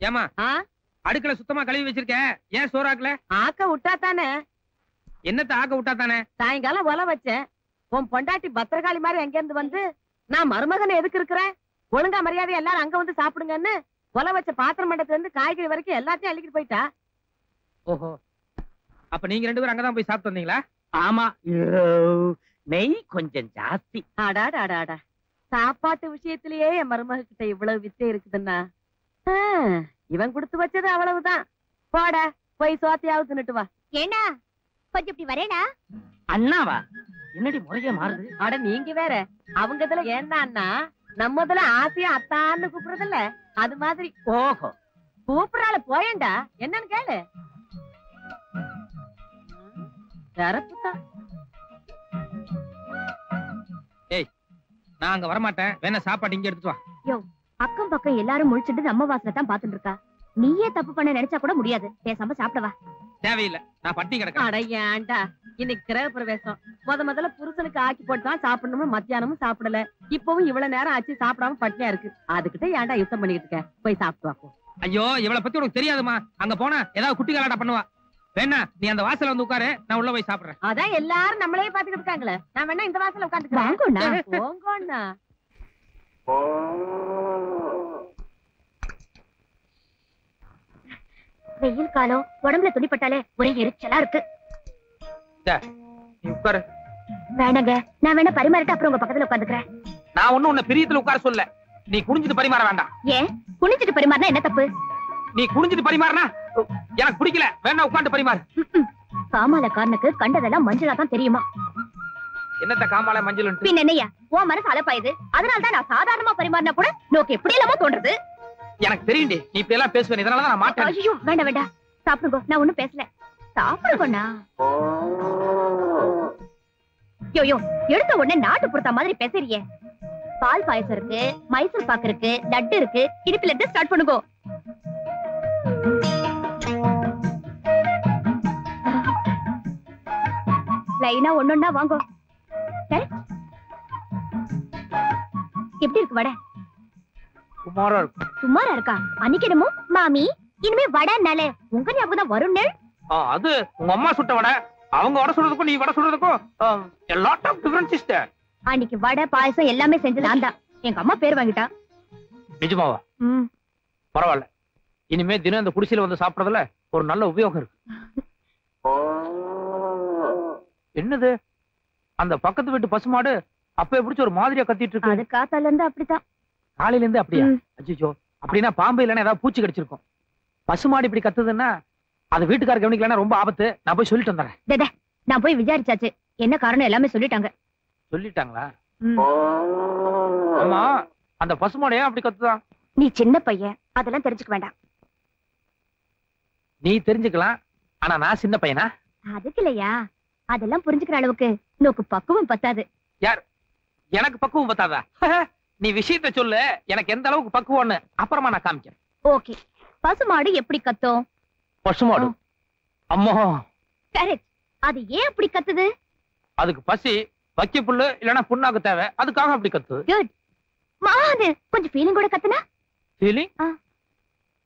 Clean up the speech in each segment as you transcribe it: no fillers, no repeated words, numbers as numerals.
ஏமா அடுக்கல சுத்தமா கழுவி வச்சிருக்கேன், ஏன் சோறாக்கல? ஆக்க விட்டா தானே. என்னத்த ஆக்க விட்டா தானே? சாயங்காலம் ஒல வச்சேன். உன் பொண்டாட்டி பத்திரகாளி மாதிரி எங்க இருந்து வந்து நான் மருமகன் எதுக்கு இருக்கிறேன், ஒழுங்கா மரியாதை எல்லாரும் அங்க வந்து சாப்பிடுங்கன்னு ஒல வச்ச பாத்திரம் மண்டத்துல இருந்து காய்கறி வரைக்கும் எல்லாத்தையும் அள்ளிக்கிட்டு போயிட்டா. ஓஹோ, அப்ப நீங்க 2 பேரும் அங்கதான் போய் சாப்பிட்டு வந்தீங்களா? ஆமா, நெய் கொஞ்சம் ஜாஸ்தி. ஆடாடாடாடா, சாப்பாட்டு விஷயத்திலேயே என் மருமக கிட்ட இவ்வளவு வித்தை இருக்குதுன்னா இவன் கொடுத்து வச்சது அவ்வளவுதான். போட போய் சோத்தையாவது தின்னுட்டு வா. ஏண்டா கொஞ்சம் இப்படி வரேடா. அண்ணாவா? என்னடி முறையே மாறுது? அட நீங்க வேற, அவங்க இதுல ஏன்னா நம்ம இதுல ஆசையா அத்தான்னு கூப்பிடுறதில்ல, அது மாதிரி. ஓஹோ, கூப்பிடறால போயேண்டா, என்னன்னு கேளு. தரப்புதான். ஏய், நான் அங்க வரமாட்டேன், வேணா சாப்பாடு இங்க எடுத்துட்டு வா. யோ, அக்கம் பக்கம் எல்லாரும் முழிச்சிட்டு நம்ம வாசல தான் பாத்துட்டு இருக்கா. நீயே தப்பு பண்ண நினைச்சா கூட முடியாது. பேசாம சாப்பிடவா. தேவையில்லை, நான் பட்டி கிடக்கேன். அட ஏன்டா, இன்னைக்கு கிரக பிரவேசம். முதல்ல புருஷனுக்கு ஆக்கி போட்டுதான் சாப்பிடணும், மத்தியானமும் சாப்பிடல. இப்பவும் இவ்வளவு நேரம் ஆச்சு சாப்பிடாம பட்டினியா இருக்கு. அதுக்கிட்ட ஏன்டா யுத்தம் பண்ணிக்கிட்டு இருக்க, போய் சாப்பிட்டு வாப்போ. ஐயோ, இவளை பத்தி உனக்கு தெரியாதுமா. அங்க போனா ஏதாவது குட்டி கலாட்டா பண்ணுவா. வேணா நீ அந்த வாசல்ல வந்து உட்காரு, நான் உள்ள போய் சாப்பிடுறேன். அதான் எல்லாரும் நம்மளே பாத்துக்கிட்டு இருக்காங்களே, நான் வேணா இந்த வாசல்ல உட்காந்துக்கிறேன். போங்கண்ணா. வெயில் காலம், உடம்புல துணிப்பட்டாலே ஒரே எரிச்சலா இருக்கு. நீ உட்காரு. வேணாங்க, நான் வேணா பரிமாறிட்டு அப்புறம் உங்க பக்கத்துல உட்காந்துக்கிறேன். நான் ஒண்ணு உன்னை பிரியத்துல உட்கார சொல்ல, நீ குனிஞ்சிட்டு பரிமாற வேண்டாம். ஏன் குனிஞ்சிட்டு பரிமாறினா என்ன தப்பு? நீ குனிஞ்சிட்டு பரிமாறினா எனக்கு பிடிக்கல, வேணா உட்காந்து பரிமாறு. காமாலக்காரனுக்கு கண்டதெல்லாம் மஞ்சளா தான் தெரியுமா? என்னத்த காமால மஞ்சள்? பின் என்னையா உன் மனசு அலப்பாயுது, அதனாலதான் நான் சாதாரணமா பரிமாறினா கூட நோக்கு எப்படி இல்லாம தோன்றது. எனக்கு தெரியுண்டி, நீ இப்படி எல்லாம் பேசுவேன், இதனாலதான் நான் மாட்டேன். ஐயோ வேண்டாம் வேண்டாம், சாப்பிடுங்க, நான் ஒண்ணும் பேசல. சாப்பிடுங்கண்ணா. யோ எடுத்த உடனே நாட்டு பொறுத்த மாதிரி பேசுறியே. பால் பாயசம் இருக்கு, மைசூர் பாக்கு இருக்கு, லட்டு இருக்கு, இடுப்புல இருந்து ஸ்டார்ட் பண்ணுங்க. லைனா ஒன்னொன்னா வாங்க. எப்படி இருக்கு வடை? சுமாரா இருக்கு. சுமாரா இருக்கா? அன்னைக்கு என்னமோ மாமி இனிமே வடைனாலே உங்க ஞாபகம் தான் வரும்னு. அது உங்க அம்மா சுட்ட வடை, அவங்க வடை சுடுறதுக்கும் நீ வடை சுடுறதுக்கும் a lot of difference is there. அன்னைக்கு வடை பாயசம் எல்லாமே செஞ்சது நான் தான். எங்க அம்மா பேர் வாங்கிட்டா. நிஜமாவா? பரவாயில்ல, இனிமே தினம் இந்த குடிசையில வந்து சாப்பிடறதுல ஒரு நல்ல உபயோகம் இருக்கு. என்னது அந்த பக்கத்து வீட்டு பசுமாடு அப்ப பிடிச்ச ஒரு மாதிரியா கத்திட்டு இருக்கு? அது காத்தால இருந்து அப்படித்தான். காலையில இருந்து அப்படியா? அச்சோ, அப்படின்னா பாம்பு இல்லைன்னா ஏதாவது பூச்சி கடிச்சிருக்கும். பசுமாடு இப்படி கத்துதுன்னா அது வீட்டுக்கார கவனிக்கலன்னா ரொம்ப ஆபத்து. நான் போய் சொல்லிட்டு வந்துடுறேன். நான் போய் விசாரிச்சாச்சு, என்ன காரணம் எல்லாமே சொல்லிட்டாங்க. சொல்லிட்டாங்களா? ஆமா, அந்த பசுமாடு ஏன் அப்படி கத்துதான்? நீ சின்ன பையன், அதெல்லாம் தெரிஞ்சுக்க வேண்டாம். நீ தெரிஞ்சுக்கலாம், ஆனா நான் சின்ன பையனா? அதுக்கு இல்லையா, அதெல்லாம் புரிஞ்சுக்கிற அளவுக்கு நோக்கு பக்குவம் பத்தாது. யார்? எனக்கு பக்குவம் பத்தாதா? நீ விஷயத்த சொல்லு, எனக்கு எந்த அளவுக்கு பக்குவம்னு அப்புறமா நான் காமிக்கிறேன். ஓகே, பசுமாடு எப்படி கத்தும்? பசுமாடு அம்மா கரெக்ட். அது ஏன் அப்படி கத்துது? அதுக்கு பசி, வக்கி புல்லு இல்லனா புண்ணாக்கு தேவை, அதுக்காக அப்படி கத்துது. குட். மாது கொஞ்சம் ஃபீலிங் கூட கத்துனா? ஃபீலிங்?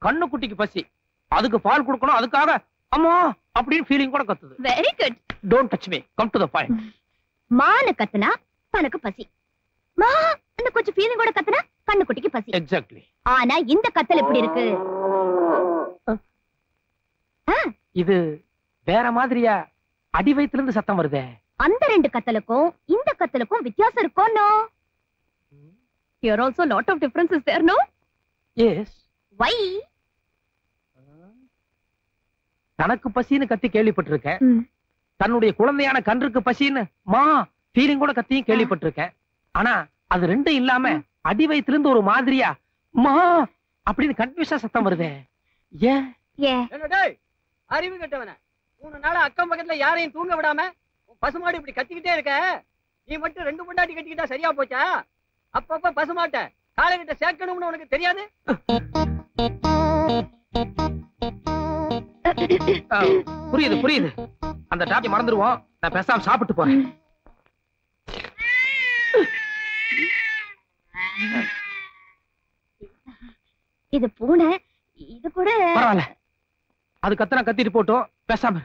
கண்ணு குட்டிக்கு பசி, அதுக்கு பால் கொடுக்கணும், அதுக்காக அம்மா அப்படின்னு ஃபீலிங் கூட கத்துது. Very good. Don't touch me, come to the point. மானு கத்துனா தனக்கு பசி, மா அந்த கொஞ்சம் ஃபீலிங் கூட கத்துனா கண்ணு குட்டிக்கு பசி. எக்ஸாக்ட்லி. ஆனா இந்த கத்தல் எப்படி இருக்கு? இது வேற மாதிரியா? அடி வயித்துல இருந்து சத்தம் வருதே. அந்த ரெண்டு கத்தலுக்கும் இந்த கத்தலுக்கும் வித்தியாசம் இருக்கும். No, here also lot of difference is there, no? Yes. Why? தனக்கு பசின்னு கத்தி கேள்விப்பட்டிருக்கேன், தன்னுடைய குழந்தையான கன்றுக்கு பசின்னு மா ஃபீலிங் கூட கத்தியும் கேள்விப்பட்டிருக்கேன். ஆனா அது ரெண்டும் இல்லாம அடி வயித்துல இருந்து ஒரு மாதிரியா மா அப்படின்னு கன்ஃபியூஸா சத்தம் வருதே. ஏன்? அறிவு கட்டவன, 3 நாள் அக்கம் பக்கத்துல யாரையும் தூங்க விடாம பசுமாடு இப்படி கத்திக்கிட்டே இருக்க. நீ மட்டும் 2 பொண்டாட்டி கட்டிக்கிட்டா சரியா போச்சா? அப்பப்ப பசுமாட்ட காலைகிட்ட சேர்க்கணும்னு உனக்கு தெரியாது? புரியுது புரியுது, அந்த டாபிக் மறந்துடுவோம். நான் பேசாம சாப்பிட்டு போறேன். இது பூனை, இது கூட பரவாயில்ல, அது கத்தனா கத்திட்டு போட்டோம், பேசாம.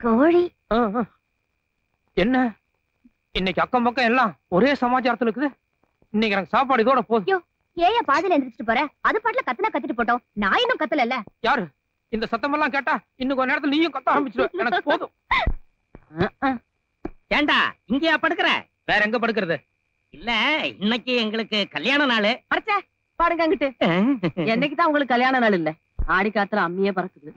கோழி என்ன இன்னைக்கு அக்கம் பக்கம் எல்லாம் ஒரே சமாச்சாரத்துல இருக்குது. இன்னைக்கு எனக்கு சாப்பாடு இதோட போதும். ஏயா பாதியில எந்திரிச்சிட்டு போற? அது பாட்டுல கத்தனா கத்திட்டு போட்டோம், நான் இன்னும் கத்தல. யாரு இந்த சத்தம் எல்லாம் கேட்டா இன்னும் கொஞ்ச நேரத்துல நீயும் கத்த ஆரம்பிச்சிருவ. எனக்கு போதும். ஏண்டா இங்கயா படுக்கிற? வேற எங்க படுக்கிறது? இல்ல, இன்னைக்கு எங்களுக்கு கல்யாண நாள். அரைச்சே பாடுங்க அங்கிட்டு. என்னைக்குதான் உங்களுக்கு கல்யாண நாள் இல்ல? ஆடி காத்துல அம்மியே பறக்குது.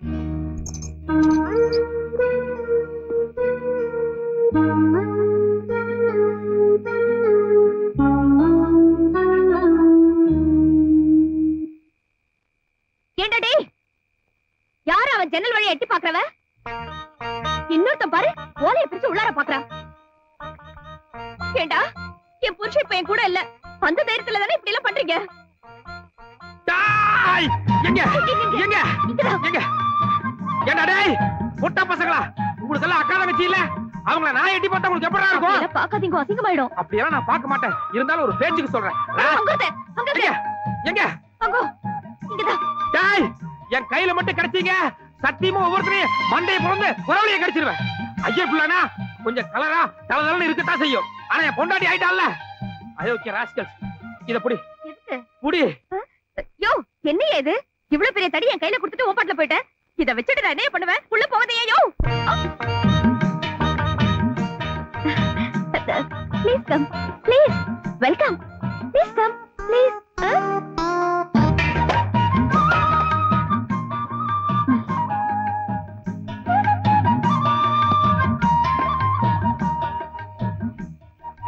ஏண்டா யாரு அவன் ஜன்னல் வழியா எட்டி பாக்குறவ? இன்னொருத்தன் பாரு, ஓலையை பிரிச்சு உள்ளார பாக்குறான். ஏண்டா என் புருஷன் இப்ப என் கூட இல்ல, அந்த தைரியத்துல தானே இப்படி எல்லாம் பண்றீங்க? எங்க எங்க எங்க ஏண்டா டேய் பொட்டா பசங்களா, உங்களுக்கு எல்லாம் அக்கா தங்கச்சி இல்ல? அவங்கள நான் எட்டி பார்த்தா உங்களுக்கு எப்படிடா இருக்கும்? பாக்காதீங்க, அசிங்கமாயிடும். அப்படியெல்லாம் நான் பார்க்க மாட்டேன். இருந்தாலும் ஒரு பேச்சுக்கு சொல்றேன். எங்க இங்கதான். டேய் என் கையில மட்டும் கிடைச்சீங்க, சத்தியமா ஒவ்வொருத்தரையும் மண்டையை பிறந்து குரவழியை கடிச்சிருவேன். ஐயோ பிள்ளைனா கொஞ்சம் கலரா தலதலன்னு இருக்கத்தான் செய்யும். ஆனா என் பொண்டாட்டி ஆயிட்டான்ல, அயோக்கிய ராஸ்கல்ஸ். இத புடி புடி. யோ என்னையா இது? இவ்வளவு பெரிய தடி என் கையில கொடுத்துட்டு ஓப்பாட்ல போயிட்டேன். இத வச்சுட்டு நான் என்ன பண்ணுவேன்? உள்ள போவதையா? Yo please come, please welcome, please come, please.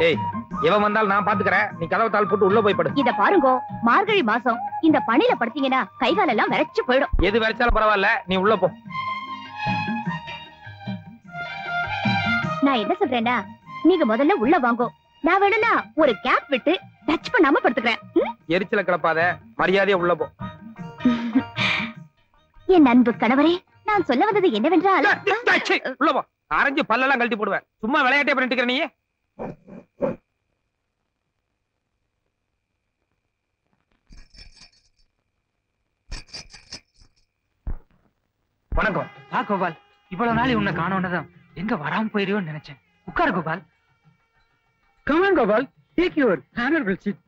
ஏய் எவன் வந்தாலும் நான் பாத்துக்கறேன், நீ கதவை தாள் போட்டு உள்ள போய் படு. இத பாருங்க, மார்கழி மாசம் இந்த பனில படுத்தீங்கன்னா கைகால் எல்லாம் விரைச்சு போயிடும். எது விரைச்சாலும் பரவாயில்ல, நீ உள்ள போ. நான் என்ன சொல்றேன்னா, நீங்க முதல்ல உள்ள வாங்கோ, நான் வேணும்னா ஒரு கேப் விட்டு டச் பண்ணாம படுத்துக்கிறேன். எரிச்சல கிளப்பாத, மரியாதையா உள்ள போ. என் அன்பு கணவரே, நான் சொல்ல வந்தது என்னவென்றால், உள்ள போ. அரைஞ்சு பல்லெல்லாம் கழட்டி போடுவேன். சும்மா விளையாட்டே பண்ணிட்டு நீ. வணக்கம். கோபால், இவ்வளவு நாள் உன்னை காணோன்னதான் எங்க வராம போயிருவோன்னு நினைச்சேன். உட்காரு Gopal. Come on Gopal, take your honourable seat.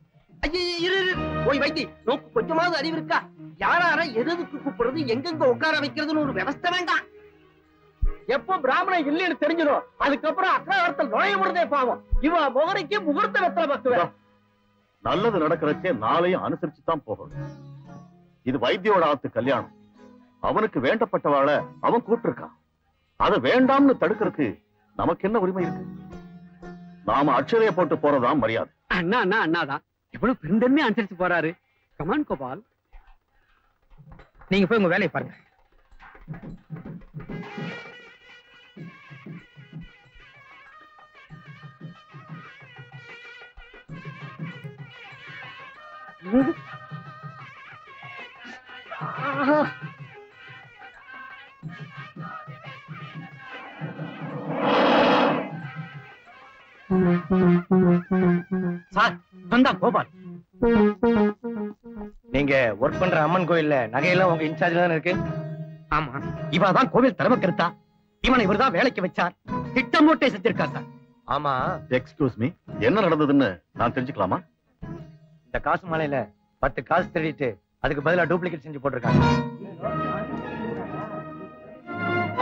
போய் வைத்தி நோக்கு கொஞ்சமாவது அறிவு இருக்கா? யாரார எதுக்கு கூப்பிடுறது, எங்கெங்க உட்கார வைக்கிறதுன்னு ஒரு விவஸ்தை வேண்டாம். எப்போ பிராமணன் இல்லைன்னு தெரிஞ்சிடும், அதுக்கப்புறம் அக்ரஹாரத்தில் நுழைய முடியதே பாவம். இவ முகரைக்கு முகூர்த்த வெத்தலை பத்துவேன். நல்லது நடக்கிறச்சே நாளையும் அனுசரிச்சு தான் போகணும். இது வைத்தியோட ஆத்து கல்யாணம். அவனுக்கு வேண்டப்பட்டவாள அவன் கூப்பிட்டிருக்கான். அதை வேண்டாம்னு தடுக்கிறதுக்கு நமக்கு என்ன உரிமை இருக்கு? நாம அட்சரைய போட்டு போறதான் மரியாதை. அண்ணா அண்ணா அண்ணாதான் எவ்வளவு பெருந்தன்மையா அனுசரிச்சு போறாரு. கமான் கோபால், நீங்க போய் உங்க வேலையை பாருங்க. சார் வந்தா கோபால். நீங்க ஒர்க் பண்ற அம்மன் கோயில்ல நகையெல்லாம் உங்க இன்சார்ஜ் தானே இருக்கு? ஆமா, இவதான் கோவில் தலைமை கருத்தா. இவனை இவர்தான் வேலைக்கு வச்சார். திட்டம் போட்டே செஞ்சிருக்கா சார். ஆமா, எக்ஸ்கியூஸ் மீ, என்ன நடந்ததுன்னு நான் தெரிஞ்சுக்கலாமா? இந்த காசு மாலையில 10 காசு திருடிட்டு அதுக்கு பதிலா டூப்ளிகேட் செஞ்சு போட்டிருக்காங்க.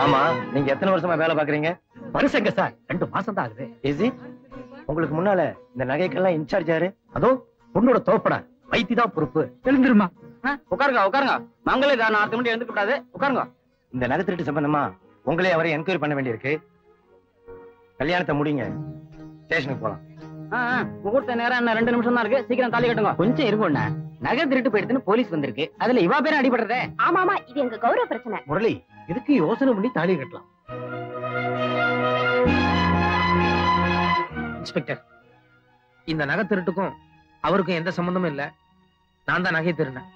ஆமா, நீங்க எத்தனை வருஷமா வேலை பாக்குறீங்க? வருஷங்க சார், 2 மாசம் தான் ஆகுது. இசி உங்களுக்கு முன்னால இந்த நகைக்கெல்லாம் இன்சார்ஜ் யாரு? அதோ பொண்ணோட தோப்பட வைத்தி தான் பொறுப்பு. எழுந்துருமா. உட்காருங்க உட்காருங்க, மங்களே தான் அடுத்த மணி எழுந்துக்க கூடாது. உட்காருங்க. இந்த நகை திருட்டு சம்பந்தமா உங்களே அவரை என்கொயரி பண்ண வேண்டியிருக்கு. கல்யாணத்தை முடிங்க, ஸ்டேஷனுக்கு போலாம். முகூர்த்த நேரம் என்ன 2 நிமிஷம் தான் இருக்கு, சீக்கிரம் தாலி கட்டுங்க. கொஞ்சம் இருக்கும்ண்ணா, நகை திருட்டு போயிடுதுன்னு போலீஸ் வந்திருக்கு. அதுல இவா பேரும் அடிபடுறதே. ஆமா ஆமா, இது எங்க கௌரவ பிரச்சனை. முரளி, இதுக்கு யோசனை பண்ணி தாலி கட்டலாம். இன்ஸ்பெக்டர், இந்த நகை திருட்டுக்கும் அவருக்கும் எந்த சம்பந்தமும் இல்ல. நான் தான் நகை திருடினேன்.